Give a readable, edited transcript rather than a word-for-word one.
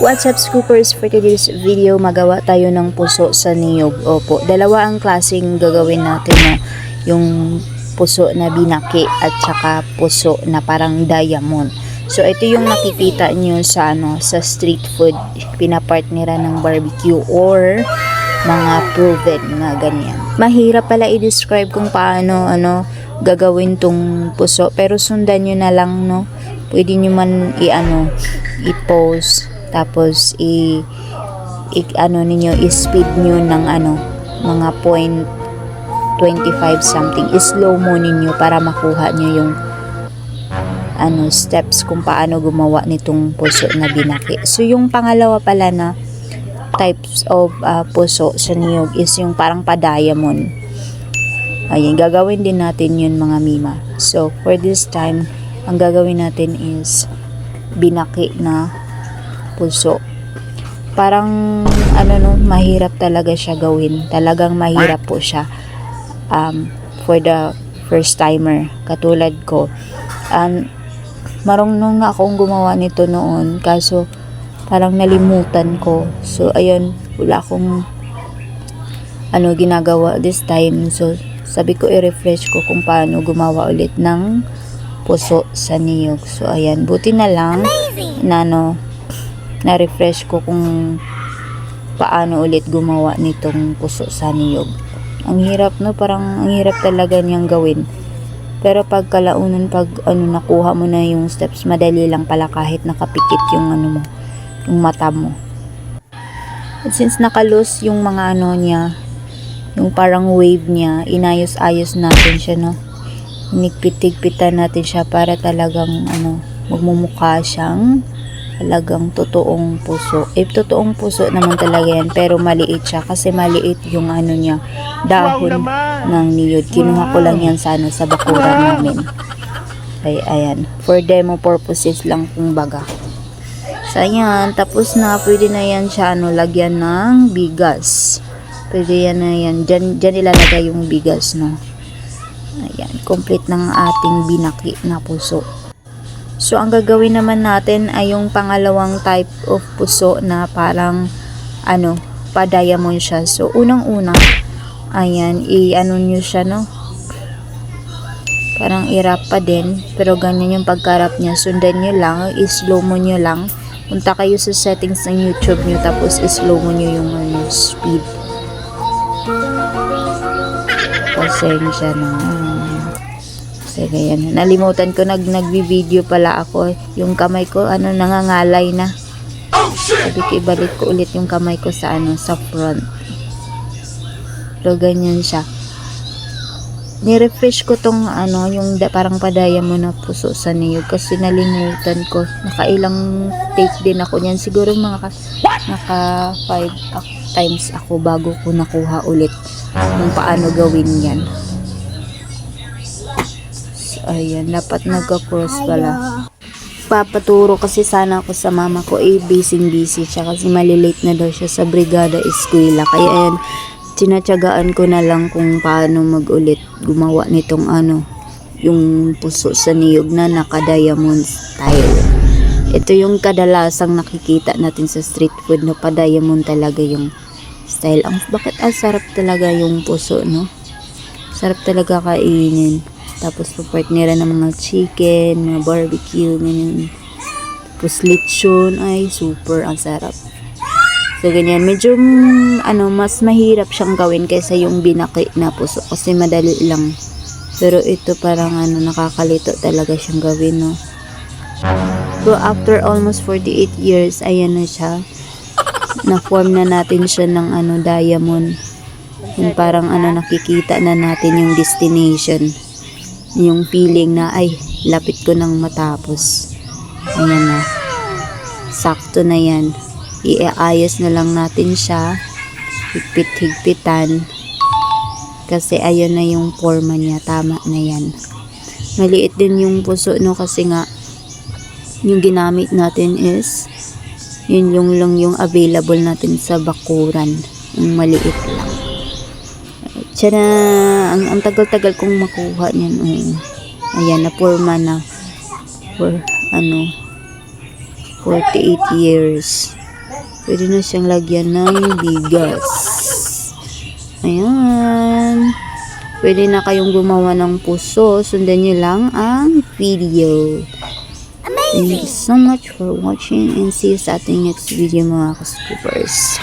What's up, scoopers? For today's video, magawa tayo ng puso sa niyog. Opo, dalawa ang klaseng gagawin natin, no? Yung puso na binaki at saka puso na parang diamond. So ito yung nakikita nyo sa sa street food, pinapartnera ng barbecue or mga proven na ganyan. Mahirap pala i-describe kung paano gagawin tong puso, pero sundan nyo na lang, no? Pwede nyo man i-post, tapos i-speed nyo ng mga 0.25 something, slow mo ninyo para makuha nyo yung steps kung paano gumawa nitong puso na binaki. So yung pangalawa pala na types of puso sa niyog is yung parang pa-diamond. Ayan, gagawin din natin yun, mga mima. So for this time, ang gagawin natin is binaki na puso. Parang mahirap talaga siya gawin. Talagang mahirap po siya for the first timer katulad ko. Marunong na akong gumawa nito noon, kaso parang nalimutan ko. So ayun, wala akong ginagawa this time. So sabi ko i-refresh ko kung paano gumawa ulit ng puso sa niyog. So ayan, buti na lang na-refresh ko kung paano ulit gumawa nitong puso sa niyog. Ang hirap, no? Parang ang hirap talaga niyang gawin. Pero pag kalaunan, pag nakuha mo na yung steps, madali lang pala kahit nakapikit yung yung mata mo. At since nakalose yung mga niya, yung parang wave niya, inayos-ayos natin siya, no? Inigpit-tigpitan natin siya para talagang magmumukha siyang talagang totoong puso. Totoong puso naman talaga yan, pero maliit siya kasi maliit yung niya, dahon ng niyog. Kinuha ko lang yan sa bakuran namin. Ayan, for demo purposes lang kung baga. So ayan, tapos na. Pwede na yan siya lagyan ng bigas. Pwede yan na yan. Dyan ilalagay yung bigas, no? Ayan, complete ng ating binaki na puso. So ang gagawin naman natin ay yung pangalawang type of puso na parang pa-diamond siya. So unang-una, ayan, nyo siya, no? Parang i-wrap pa din, pero ganyan yung pagka-wrap niya. Sundan nyo lang, i-slow mo nyo lang. Punta kayo sa settings ng YouTube nyo, tapos i-slow mo nyo yung speed. Pasensya na. Sige, yan. Nalimutan ko, nagbi-video pala ako. Yung kamay ko, nangangalay na. Sabi ko, ibalik ko ulit yung kamay ko sa sa front. Pero ganyan siya. Ni-refresh ko tong yung parang pa-diamond na puso sa niyog kasi nalimutan ko. Nakailang take din ako niyan. Siguro naka 5 times ako bago ko nakuha ulit kung paano gawin yan. Ayan, dapat nagka-cross pala. Papaturo kasi sana ako sa mama ko, busy siya kasi malilate na daw siya sa brigada eskwela. Kaya ayan, tinatyagaan ko na lang kung paano mag-ulit gumawa nitong yung puso sa niyog na naka-diamond style. Ito yung kadalasang nakikita natin sa street food, no? Pa-diamond talaga yung style. Bakit sarap talaga yung puso, no? Sarap talaga kainin. Tapos papartnera ng mga chicken, mga barbecue, ganyan. Tapos lechon, ay super ang sarap. So ganyan, medyo mas mahirap siyang gawin kaysa yung binaki na puso kasi madali lang. Pero ito parang nakakalito talaga siyang gawin, no. So after almost 48 years, ayan na siya. Na-form na natin siya ng diamond. Yung parang nakikita na natin yung destination. Yung feeling na ay lapit ko nang matapos. Ayan na, sakto na yan. Iayos na lang natin siya, higpit-higpitan kasi ayun na yung forma niya. Tama na yan. Maliit din yung puso, no, kasi nga yung ginamit natin is yun lang yung available natin sa bakuran, yung maliit lang. Tsara, ang tagal-tagal kong makuha niyan. Ayan, na forma na for 48 years. Pwede na siyang lagyan ng bigas. Ayan. Pwede na kayong gumawa ng puso. Sundan nyo lang ang video. Thank you so much for watching and see you sa ating next video mga ka-scoopers.